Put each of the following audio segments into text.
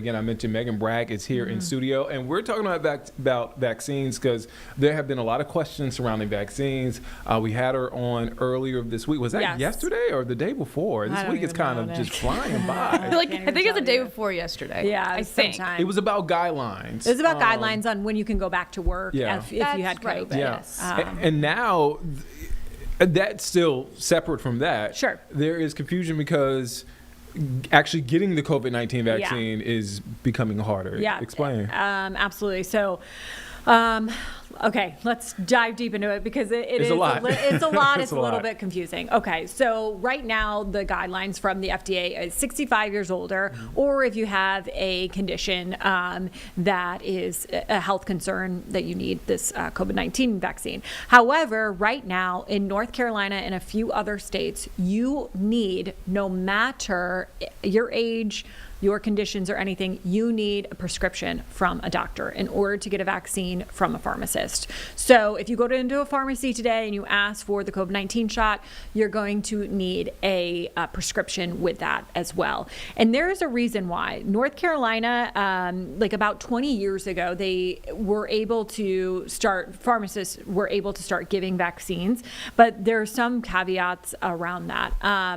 Again, I mentioned Megan Bragg is here in studio, and we're talking about vaccines because there have been a lot of questions surrounding vaccines. We had her on earlier this week. Was that yesterday or the day before? This week is kind of just flying by. I think it's the day before yesterday. Yeah, I think. It was about guidelines. It was about guidelines on when you can go back to work if you had COVID. Right. Yes. And now that's still separate from that. Sure. There is confusion because actually getting the COVID-19 vaccine is becoming harder. Yeah. Explain. Absolutely. So, okay, let's dive deep into it because it's a lot. It's a lot. It's a little bit confusing. Okay, so right now the guidelines from the FDA is 65 years older, or if you have a condition that is a health concern that you need this COVID-19 vaccine. However, right now in North Carolina and a few other states, you need, no matter your age, your conditions or anything, you need a prescription from a doctor in order to get a vaccine from a pharmacist. So if you go into a pharmacy today and you ask for the COVID-19 shot, you're going to need a prescription with that as well. And there is a reason why. North Carolina, like about 20 years ago, pharmacists were able to start giving vaccines, but there are some caveats around that.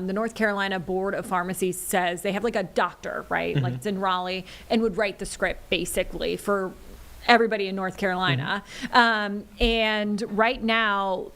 The North Carolina Board of Pharmacy says they have like a doctor, right? Like it's in Raleigh, and would write the script basically for everybody in North Carolina. And right now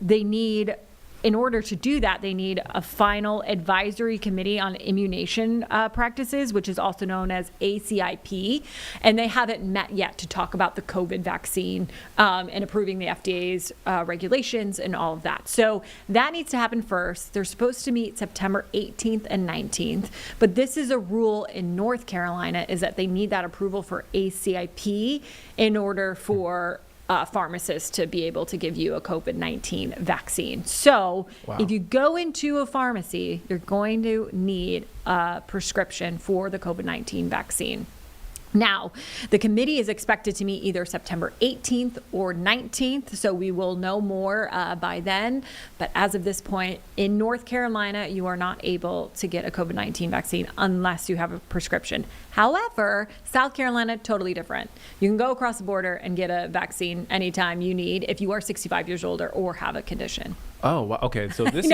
in order to do that, they need a final advisory committee on immunization practices, which is also known as ACIP. And they haven't met yet to talk about the COVID vaccine and approving the FDA's regulations and all of that. So that needs to happen first. They're supposed to meet September 18th and 19th. But this is a rule in North Carolina, is that they need that approval for ACIP in order for pharmacists to be able to give you a COVID-19 vaccine. So if you go into a pharmacy, you're going to need a prescription for the COVID-19 vaccine. Now, the committee is expected to meet either September 18th or 19th, so we will know more by then. But as of this point, in North Carolina, you are not able to get a COVID-19 vaccine unless you have a prescription. However, South Carolina, totally different. You can go across the border and get a vaccine anytime you need if you are 65 years older or have a condition. Oh, wow. Okay. So this is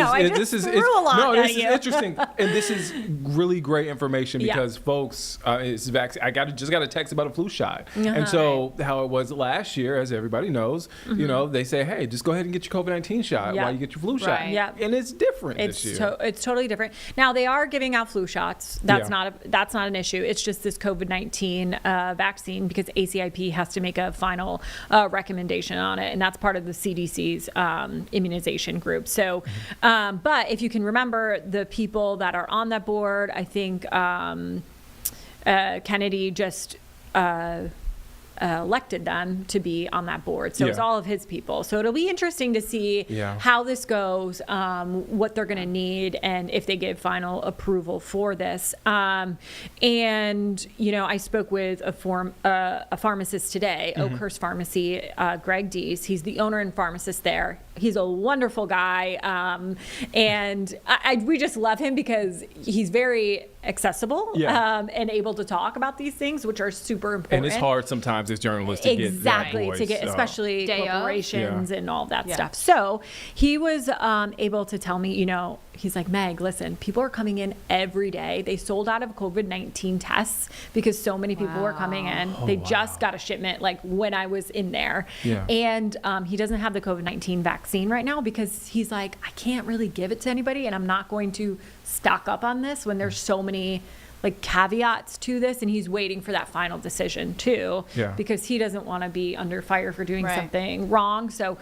interesting, and this is really great information because folks, I just got a text about a flu shot, and so how it was last year, as everybody knows, you know, they say, hey, just go ahead and get your COVID-19 shot while you get your flu shot. Yeah, and it's different this year. It's totally different. Now they are giving out flu shots. That's not an issue. It's just this COVID-19 vaccine because ACIP has to make a final recommendation on it, and that's part of the CDC's immunization group. So, but if you can remember the people that are on that board, I think Kennedy just elected them to be on that board. So it's all of his people. So it'll be interesting to see how this goes, what they're going to need, and if they give final approval for this. And, you know, I spoke with a pharmacist today, Oakhurst Pharmacy, Greg Dees. He's the owner and pharmacist there. He's a wonderful guy. And we just love him because he's very accessible and able to talk about these things, which are super important. And it's hard sometimes as journalists to get that voice, especially corporations and all that stuff. So he was able to tell me, you know, he's like, Meg, listen, people are coming in every day. They sold out of COVID-19 tests because so many people were coming in. They just got a shipment like when I was in there. And he doesn't have the COVID-19 vaccine right now because he's like, I can't really give it to anybody, and I'm not going to stock up on this when there's so many like caveats to this, and he's waiting for that final decision too, because he doesn't want to be under fire for doing something wrong. So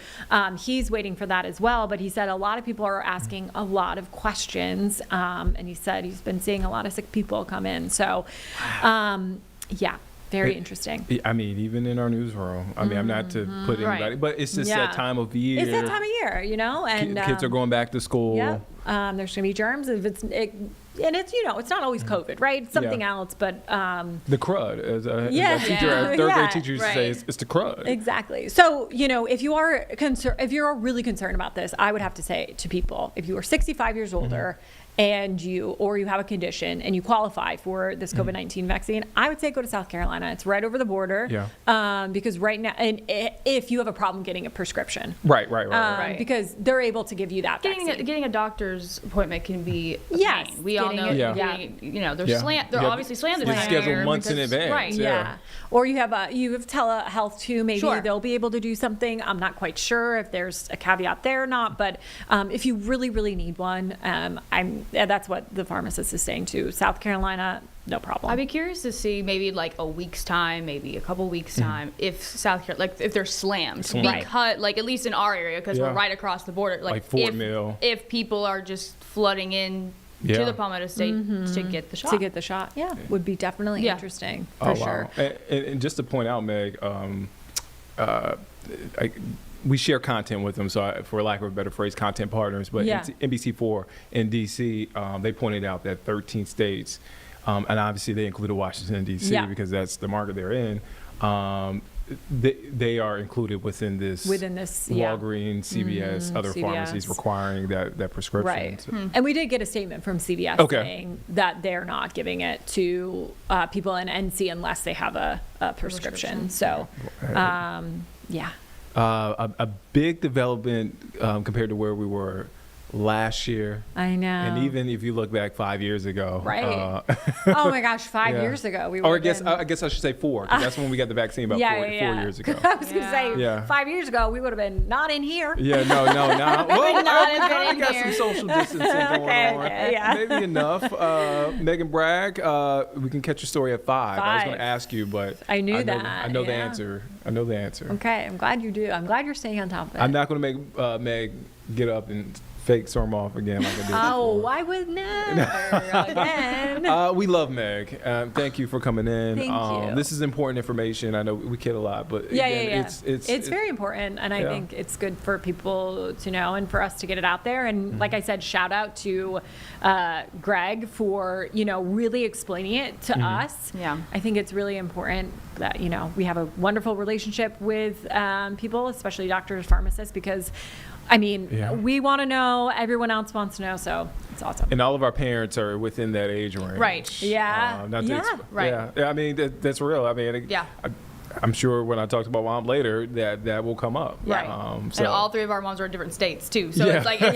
he's waiting for that as well. But he said a lot of people are asking a lot of questions, and he said he's been seeing a lot of sick people come in. So very interesting. I mean, even in our newsroom. I mean, I'm not to put anybody, but it's just that time of year. It's that time of year, you know, and kids are going back to school. There's going to be germs. And it's, you know, it's not always COVID, right? It's something else, but the crud, as a third grade teacher used to say, it's the crud. Exactly. So, you know, if you are really concerned about this, I would have to say to people, if you are 65 years older and you have a condition and you qualify for this COVID-19 vaccine, I would say go to South Carolina. It's right over the border. Yeah. Because right now, and if you have a problem getting a prescription. Right. Because they're able to give you that vaccine. Getting a doctor's appointment can be a yes. pain. We all know. They're obviously slammed. They're scheduled months in advance. Right. Yeah. Or you have telehealth too. Maybe Sure. they'll be able to do something. I'm not quite sure if there's a caveat there or not. But if you really, really need one, that's what the pharmacist is saying too. South Carolina, no problem. I'd be curious to see maybe like a week's time, maybe a couple weeks time, if South Carolina, like if they're slammed, because like at least in our area, because we're right across the border, like Fort Mill. If people are just flooding in to the Palmetto State to get the shot. To get the shot, would be definitely interesting for sure. And just to point out, Meg, we share content with them, so for lack of a better phrase, content partners. But NBC4 in D.C., they pointed out that 13 states, and obviously they included Washington, D.C., because that's the market they're in. They are included within this Walgreens, CVS, other pharmacies requiring that prescription. Right. And we did get a statement from CVS saying that they're not giving it to people in NC unless they have a prescription. So, a big development compared to where we were last year. I know. And even if you look back 5 years ago. Right. Oh my gosh, 5 years ago. We were. Or I guess I should say 4, because that's when we got the vaccine about 4 years ago. I was going to say 5 years ago, we would have been not in here. Yeah, no. Well, we got some social distancing going on. Maybe enough. Megan Bragg, we can catch your story at 5. I was going to ask you, but I knew that. I know the answer. Okay, I'm glad you do. I'm glad you're staying on top of it. I'm not going to make Meg get up and fake storm off again like I did before. I would never again. We love Meg. Thank you for coming in. Thank you. This is important information. I know we kid a lot, but it's very important, and I think it's good for people to know and for us to get it out there. And like I said, shout out to Greg for really explaining it to us. Yeah, I think it's really important that we have a wonderful relationship with people, especially doctors, pharmacists, because we want to know, everyone else wants to know, so it's awesome. And all of our parents are within that age range. Right. Yeah. Right. Yeah. I mean, that's real. I mean, I'm sure when I talk to my mom later that will come up. Right. And all 3 of our moms are in different states too. So it's like, it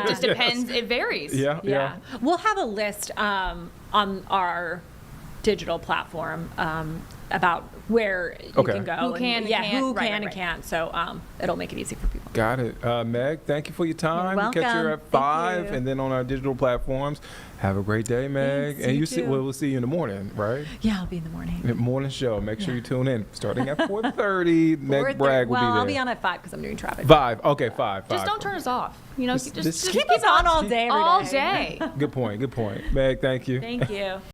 just depends. It varies. Yeah. We'll have a list on our digital platform about where you can go. Who can and can't. So it'll make it easy for people. Got it. Meg, thank you for your time. You're welcome. Catch you at 5 and then on our digital platforms. Have a great day, Meg. Thanks, and we'll see you in the morning, right? Yeah, I'll be in the morning. Morning show. Make sure you tune in. Starting at 4:30, Meg Bragg will be there. I'll be on at 5 because I'm doing traffic. 5. Okay, 5. Just don't turn us off. Just keep us on all day. All day. Good point. Meg, thank you. Thank you.